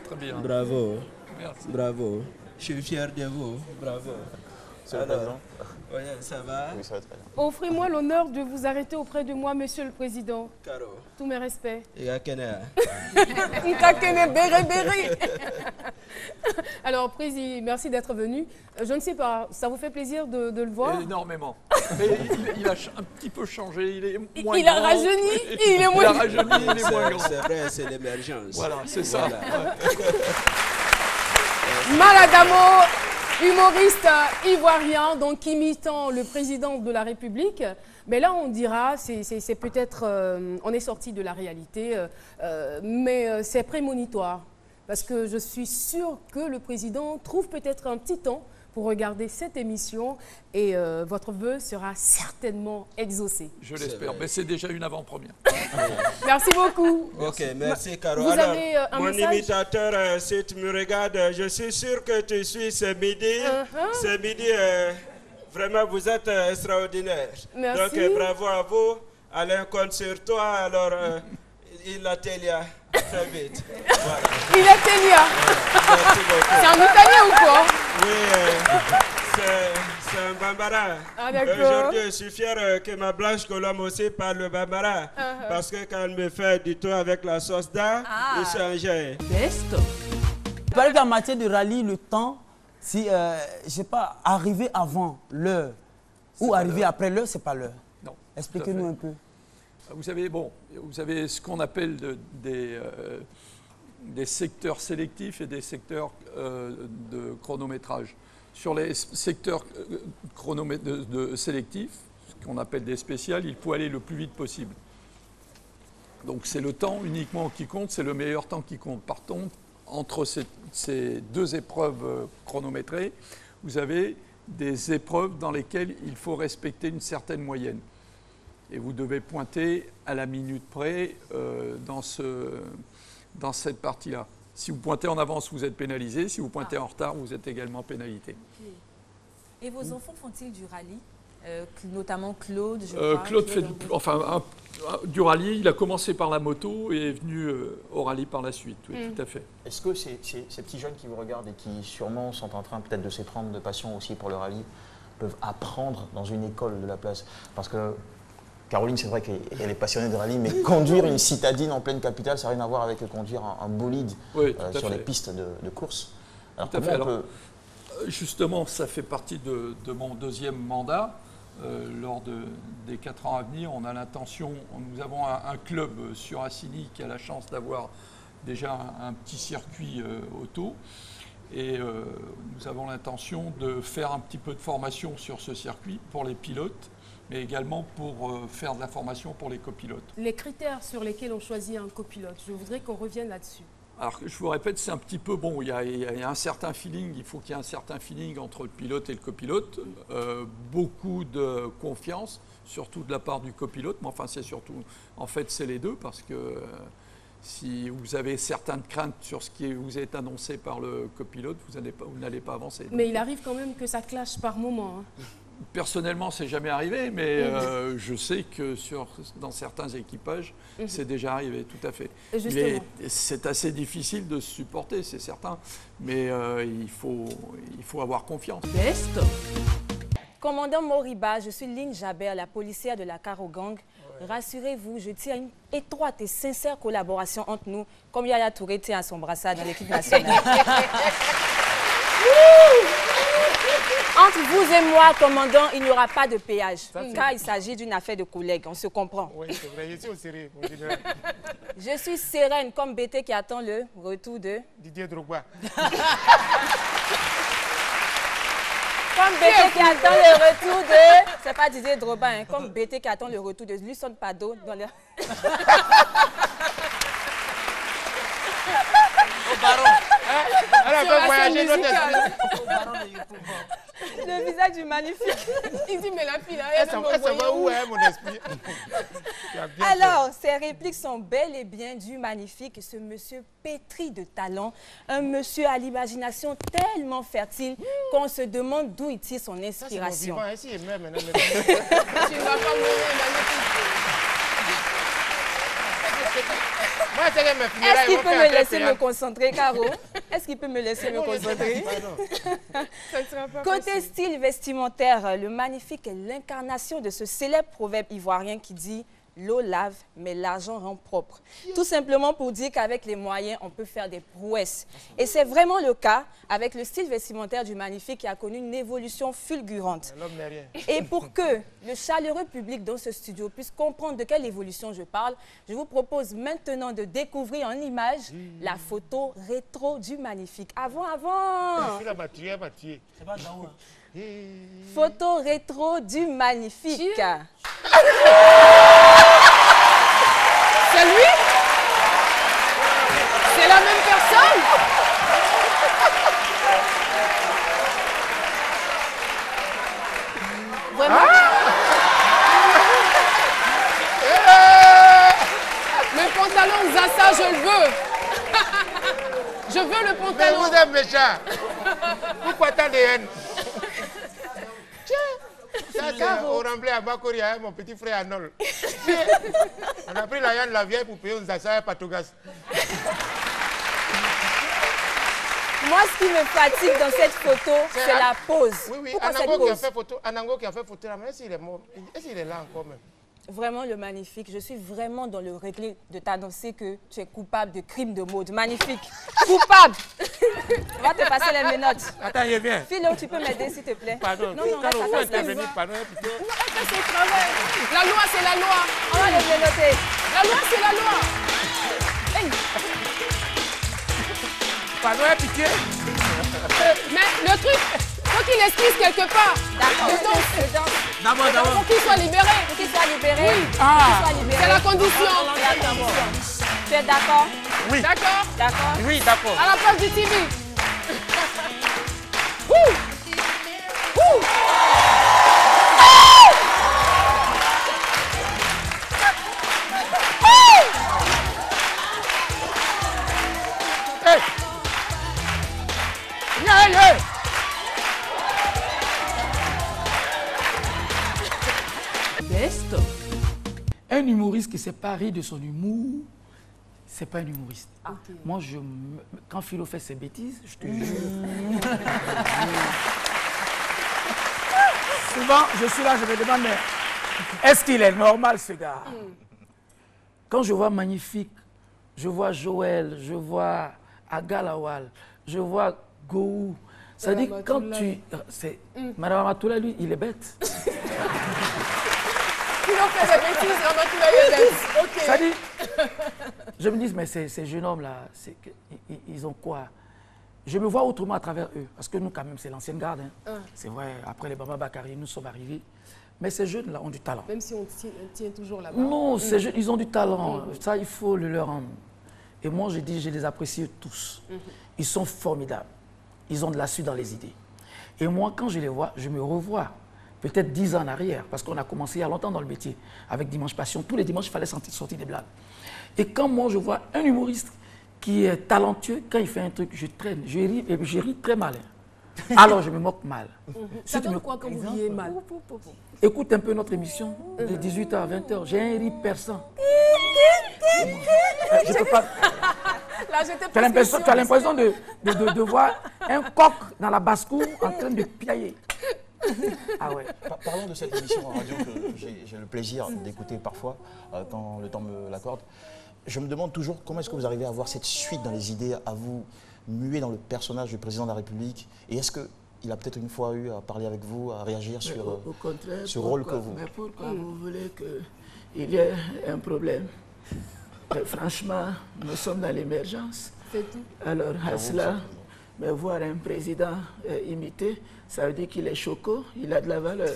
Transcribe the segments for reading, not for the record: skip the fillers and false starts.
très bien. Bravo. Merci. Bravo. Je suis fier de vous. Bravo. Monsieur le Président. Oui, ça va? Oui, ça va très bien. Offrez-moi l'honneur de vous arrêter auprès de moi, Monsieur le Président. Caro. Tous mes respects. Alors, Président, merci d'être venu. Je ne sais pas, ça vous fait plaisir de le voir? Énormément. Mais il a un petit peu changé, il est moins Il grand. a rajeuni, il est moins Il a rajeuni, il est moins grand. C'est vrai, c'est l'émergence. Voilà, c'est ça. Voilà. Maladamo, humoriste ivoirien, donc imitant le président de la République. Mais là, on dira, c'est peut-être, on est sorti de la réalité, mais c'est prémonitoire. Parce que je suis sûre que le président trouve peut-être un petit temps pour regarder cette émission et votre vœu sera certainement exaucé. Je l'espère, mais c'est déjà une avant-première. Merci beaucoup. Ok, merci Caro. Vous Alors, avez un mon message? imitateur, si tu me regardes, je suis sûr que tu suis ce midi. Ce midi, vraiment, vous êtes extraordinaire. Merci. Donc, bravo à vous. Alain compte sur toi. Alors, il atelier très vite. Voilà. Il est Télia. Merci beaucoup. C'est un Italien ou quoi? Oui, c'est un bambara. Ah, d'accord. Aujourd'hui, je suis fier que ma Blanche Colombe aussi parle le bambara. Parce que quand elle me fait du tout avec la sauce d'art, il change. Best. Il paraît qu'en matière de rallye, le temps, si, je sais pas, arriver avant l'heure ou arriver après l'heure, c'est pas l'heure. Non. Expliquez-nous un peu. Vous savez, bon, vous avez ce qu'on appelle des secteurs sélectifs et des secteurs de chronométrage. Sur les secteurs sélectifs, ce qu'on appelle des spéciales, il faut aller le plus vite possible. Donc c'est le temps uniquement qui compte, c'est le meilleur temps qui compte. Par contre, entre ces deux épreuves chronométrées, vous avez des épreuves dans lesquelles il faut respecter une certaine moyenne. Et vous devez pointer à la minute près dans cette partie-là. Si vous pointez en avance, vous êtes pénalisé. Si vous pointez en retard, vous êtes également pénalité. Okay. Et vos enfants font-ils du rallye, notamment Claude, je crois. Claude fait du rallye. Il a commencé par la moto et est venu au rallye par la suite. Oui, tout à fait. Est-ce que ces petits jeunes qui vous regardent et qui sûrement sont en train peut-être de s'éprendre de passion aussi pour le rallye peuvent apprendre dans une école de la place? Parce que Caroline, c'est vrai qu'elle est passionnée de rallye, mais conduire une citadine en pleine capitale, ça n'a rien à voir avec conduire un bolide sur les pistes de course. Alors, comment on peut... Justement, ça fait partie de mon deuxième mandat. Lors des 4 ans à venir, on a l'intention, nous avons un club sur Assigny qui a la chance d'avoir déjà un petit circuit auto. Et nous avons l'intention de faire un petit peu de formation sur ce circuit pour les pilotes, mais également pour faire de la formation pour les copilotes. Les critères sur lesquels on choisit un copilote, je voudrais qu'on revienne là-dessus. Alors, je vous répète, c'est un petit peu, bon, il y a un certain feeling, il faut qu'il y ait un certain feeling entre le pilote et le copilote, beaucoup de confiance, surtout de la part du copilote, mais enfin, c'est surtout, en fait, c'est les deux, parce que si vous avez certaines craintes sur ce qui vous est annoncé par le copilote, vous n'allez pas avancer. Mais il arrive quand même que ça clash par moment. Hein. Personnellement, c'est jamais arrivé, mais je sais que dans certains équipages, c'est déjà arrivé, tout à fait. C'est assez difficile de se supporter, c'est certain, mais il faut avoir confiance. Best. Commandant Moriba, je suis Lynn Jabert, la policière de la Carogang. Rassurez-vous, je tiens à une étroite et sincère collaboration entre nous, comme Yaya Touré tient à son brassard dans l'équipe nationale. Entre vous et moi, commandant, il n'y aura pas de péage, car il s'agit d'une affaire de collègues, on se comprend. Oui, c'est vrai, je suis au sérieux. Je suis sereine comme BT qui attend le retour de... Didier Drogba. Comme BT qui attend le retour de... C'est pas Didier Drogba, hein, comme BT qui attend le retour de Lucien Pado dans le... Au baron. Elle a fait voyager notre esprit. Le visage du magnifique. Il dit, mais la fille, là, elle va où, hein, mon esprit? Alors, ces répliques sont bel et bien du magnifique, ce monsieur pétri de talent, un monsieur à l'imagination tellement fertile qu'on se demande d'où il tire son inspiration. Ça, c'est mon vivant, hein, maintenant. Tu ne vas pas mourir, magnifique. Moi, Est-ce qu'il peut me laisser me concentrer, Caro? Est-ce qu'il peut me laisser me concentrer? Côté style vestimentaire, le magnifique est l'incarnation de ce célèbre proverbe ivoirien qui dit « L'eau lave, mais l'argent rend propre ». Tout simplement pour dire qu'avec les moyens, on peut faire des prouesses. Et c'est vraiment le cas avec le style vestimentaire du magnifique qui a connu une évolution fulgurante. Et pour que le chaleureux public dans ce studio puisse comprendre de quelle évolution je parle, je vous propose maintenant de découvrir en images la photo rétro du magnifique. Avant. Photo rétro du magnifique. C'est lui? C'est la même personne? Vraiment? Le pantalon Zassa, je le veux. Je veux le pantalon. Mais vous êtes méchant. Pourquoi tant de haine? Ça, c'est au remblai à Bakori, mon petit frère Anol. On a pris la yann la vieille pour payer un Zassa à Patogas. Moi, ce qui me fatigue dans cette photo, c'est la pose. Oui, Pourquoi cette Anango pose? qui a fait photo là, mais est-ce qu'il est mort? Est-ce qu'il est là encore même? Vraiment le magnifique. Je suis vraiment dans le regret de t'annoncer que tu es coupable de crime de mode. Magnifique. Coupable. On va te passer les menottes. Attends, je viens. Philo, tu peux m'aider s'il te plaît? Pardon, Non, Caro, reste faut à ta place. intervenir, pardon, plutôt. La loi, c'est la loi. On va les menotter. La loi, c'est la loi. Hey. Pardon, pitié. Mais le truc, faut qu'il explique quelque part. D'accord. Pour qu'il soit libéré. Pour qu'il soit libéré. Oui. C'est la condition. Tu es d'accord? Oui. D'accord? D'accord. Oui, d'accord. À la place du TV. Ouh. Ouh. Hey. Yeah. Best. Un humoriste qui s'est pas ri de son humour, c'est pas un humoriste. Okay. Moi, quand Philo fait ses bêtises, je te jure. Souvent, je suis là, je me demande, mais est-ce qu'il est normal, ce gars? Quand je vois Magnifique, je vois Joël, je vois Agalawal, je vois Gou. Ça dit quand tu... Madame Amatoula, lui, il est bête. Philo fait des bêtises, Amatoula est bête. Ok. Ça dit... Je me dis, mais ces jeunes hommes-là, ils ont quoi? Je me vois autrement à travers eux. Parce que nous, quand même, c'est l'ancienne garde. Hein. C'est vrai, après les Baba Bakari, nous sommes arrivés. Mais ces jeunes-là ont du talent. Même si on tient toujours là-bas. Non, ces jeunes, ils ont du talent. Ça, il faut le leur rendre. Et moi, je dis, je les apprécie tous. Ils sont formidables. Ils ont de la suite dans les idées. Et moi, quand je les vois, je me revois. Peut-être 10 ans en arrière, parce qu'on a commencé il y a longtemps dans le métier. Avec Dimanche Passion, tous les dimanches, il fallait sortir des blagues. Et quand moi, je vois un humoriste qui est talentueux, quand il fait un truc, je traîne, je ris, et je ris très mal. Alors, je me moque mal. Ça donne quoi quand vous riez mal? Écoute un peu notre émission, de 18h à 20h. J'ai un riz perçant. Je peux pas... Tu as l'impression de voir un coq dans la basse-cour en train de piailler. Ah ouais. Parlons de cette émission en radio que j'ai le plaisir d'écouter parfois, quand le temps me l'accorde. Je me demande toujours comment est-ce que vous arrivez à avoir cette suite dans les idées, à vous muer dans le personnage du président de la République. Et est-ce qu'il a peut-être une fois eu à parler avec vous, à réagir sur au contraire, ce rôle que vous... Mais pourquoi vous voulez qu'il y ait un problème? Franchement, nous sommes dans l'émergence. C'est tout. Alors, à cela, mais voir un président imité, ça veut dire qu'il est choco, il a de la valeur.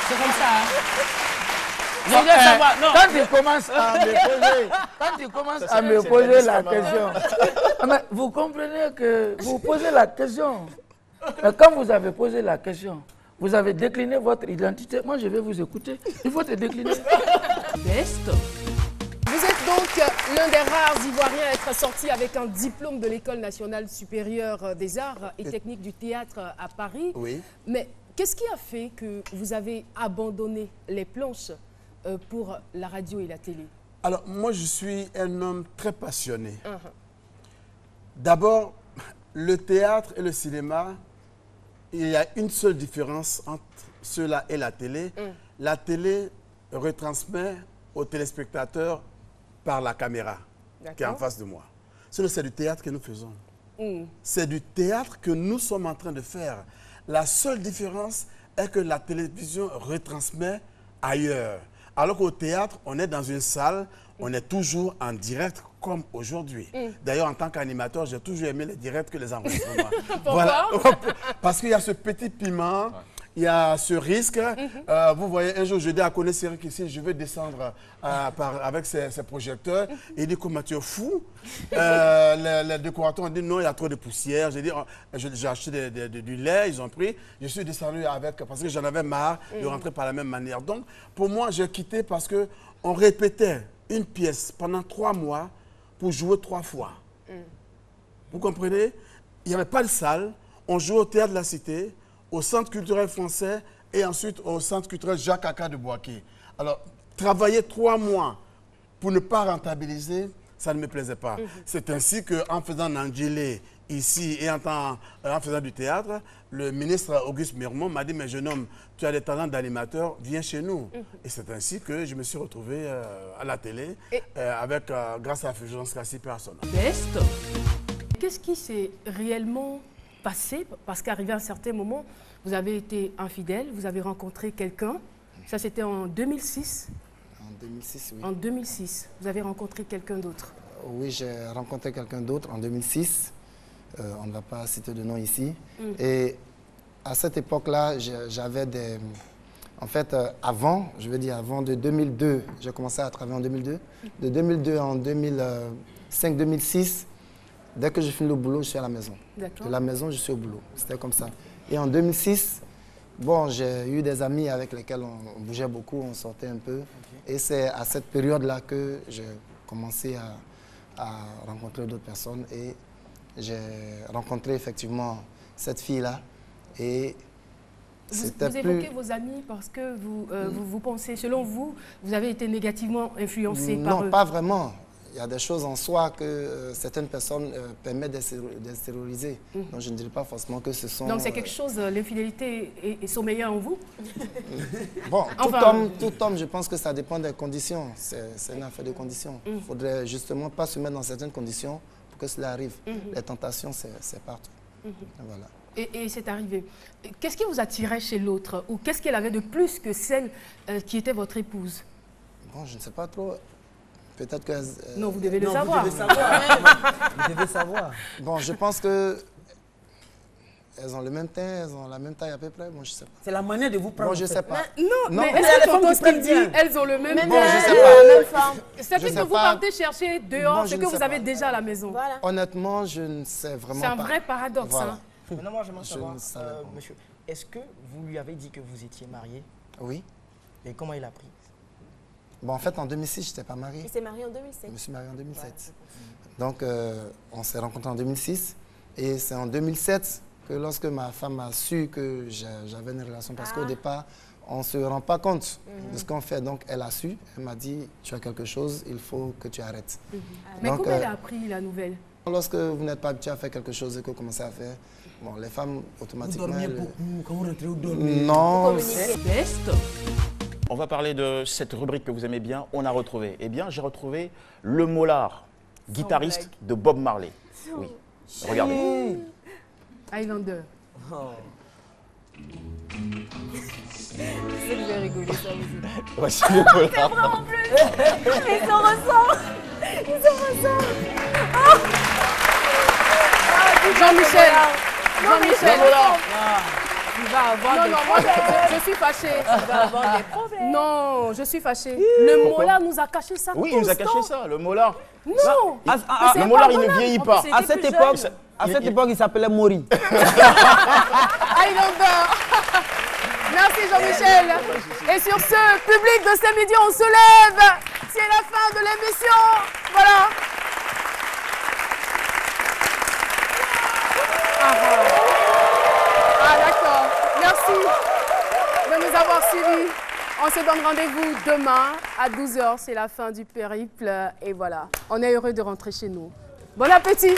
C'est comme ça, hein? Non, quand tu commences à me poser la question, vous comprenez que vous posez la question. Mais quand vous avez posé la question, vous avez décliné votre identité. Moi, je vais vous écouter. Il faut te décliner. Best. Vous êtes donc l'un des rares Ivoiriens à être sorti avec un diplôme de l'École nationale supérieure des arts et techniques du théâtre à Paris. Oui. Mais qu'est-ce qui a fait que vous avez abandonné les planches pour la radio et la télé? Alors, moi, je suis un homme très passionné. D'abord, le théâtre et le cinéma, il y a une seule différence entre cela et la télé. La télé retransmet aux téléspectateurs par la caméra qui est en face de moi. C'est du théâtre que nous faisons. C'est du théâtre que nous sommes en train de faire. La seule différence est que la télévision retransmet ailleurs. Alors qu'au théâtre, on est dans une salle, on est toujours en direct comme aujourd'hui. D'ailleurs, en tant qu'animateur, j'ai toujours aimé les directs que les enregistrements. Voilà. Parce qu'il y a ce petit piment, il y a ce risque. Vous voyez, un jour, je dis à Koné Sérik ici, je vais descendre avec ces projecteurs. Il dit, comment tu es fou? Les décorateurs ont dit, non, il y a trop de poussière. J'ai dit, j'ai acheté du lait, ils ont pris. Je suis descendu avec, parce que j'en avais marre de rentrer par la même manière. Donc, pour moi, j'ai quitté parce qu'on répétait une pièce pendant 3 mois pour jouer 3 fois. Vous comprenez? Il n'y avait pas de salle. On jouait au Théâtre de la Cité, au Centre culturel français et ensuite au Centre culturel Jacques Aka de Boaké. Alors, travailler 3 mois pour ne pas rentabiliser, ça ne me plaisait pas. C'est ainsi qu'en faisant Nangélé ici et en faisant du théâtre, le ministre Auguste Mirmont m'a dit, mais jeune homme, tu as des talents d'animateur, viens chez nous. Et c'est ainsi que je me suis retrouvé à la télé, grâce à Fulgence Kassi Persona. Qu'est-ce qui s'est réellement passé? Parce qu'arrivé à un certain moment, vous avez été infidèle, vous avez rencontré quelqu'un. Ça, c'était en 2006. En 2006, oui. En 2006, vous avez rencontré quelqu'un d'autre. Oui, j'ai rencontré quelqu'un d'autre en 2006. On ne va pas citer de nom ici. Et à cette époque-là, j'avais des... En fait, avant, je veux dire avant de 2002, j'ai commencé à travailler en 2002. De 2002 en 2005-2006, dès que je finis le boulot, je suis à la maison. De la maison, je suis au boulot. C'était comme ça. Et en 2006, bon, j'ai eu des amis avec lesquels on bougeait beaucoup, on sortait un peu. Et c'est à cette période-là que j'ai commencé à rencontrer d'autres personnes. Et j'ai rencontré effectivement cette fille-là. Et vous évoquez vos amis parce que vous pensez, selon vous, vous avez été négativement influencé par eux? Non, pas vraiment. Il y a des choses en soi que certaines personnes permettent d'extérioriser. Donc je ne dirais pas forcément que ce sont... Donc c'est quelque chose, l'infidélité est sommeillée en vous? Bon, tout homme, je pense que ça dépend des conditions. C'est une affaire de conditions. Il ne faudrait justement pas se mettre dans certaines conditions pour que cela arrive. Les tentations, c'est partout. Voilà. Et c'est arrivé. Qu'est-ce qui vous attirait chez l'autre? Ou qu'est-ce qu'elle avait de plus que celle qui était votre épouse? Bon, je ne sais pas trop. Peut-être que... non, vous devez le savoir. Vous devez savoir. Bon, je pense que... Elles ont le même teint, elles ont la même taille à peu près. Moi, je sais pas. C'est la manière de vous prendre. Bon, je sais pas. Non, mais est-ce que tu entends ce qu'il dit? Elles ont le même teint. Bon, je sais pas. C'est ce que vous partez chercher dehors, ce que vous avez déjà à la maison. Voilà. Honnêtement, je ne sais vraiment pas. C'est un vrai paradoxe. Voilà. Hein. Maintenant, moi, j'aimerais savoir, monsieur, est-ce que vous lui avez dit que vous étiez marié? Oui. Et comment il a pris? Bon, en fait, en 2006, je n'étais pas marié. Il s'est marié en 2007. Je me suis marié en 2007. Donc, on s'est rencontrés en 2006. Et c'est en 2007 que lorsque ma femme a su que j'avais une relation, parce qu'au départ, on ne se rend pas compte de ce qu'on fait. Donc, elle a su, elle m'a dit, tu as quelque chose, il faut que tu arrêtes. Mais comment elle a appris la nouvelle? Lorsque vous n'êtes pas habitué à faire quelque chose et que vous commencez à faire, bon, les femmes, automatiquement... Vous dormiez beaucoup, quand vous rentrez, vous dormiez. Non. On va parler de cette rubrique que vous aimez bien, on a retrouvé. Eh bien, j'ai retrouvé le Mollard, guitariste de Bob Marley. Oui, regardez. Highlander. C'est que j'ai rigolé, ça aussi. Voici le Mollard. C'est vrai en plus. Ils se ressemblent. Ils se ressemblent. Jean-Michel. Jean-Michel. Il va avoir des problèmes. Je suis fâchée. Il va avoir des problèmes. Non, je suis fâchée. Le Mollard nous a caché ça. Oui, il nous a caché ça, le Mollard. Non. Le Mollard, il ne vieillit pas. À cette époque, il s'appelait Mori. Highlander. Merci Jean-Michel. Et sur ce, public de ce midi, on se lève. C'est la fin de l'émission. Voilà. Ah d'accord. Merci de nous avoir suivis. On se donne rendez-vous demain à 12h. C'est la fin du périple. Et voilà, on est heureux de rentrer chez nous. Bon appétit.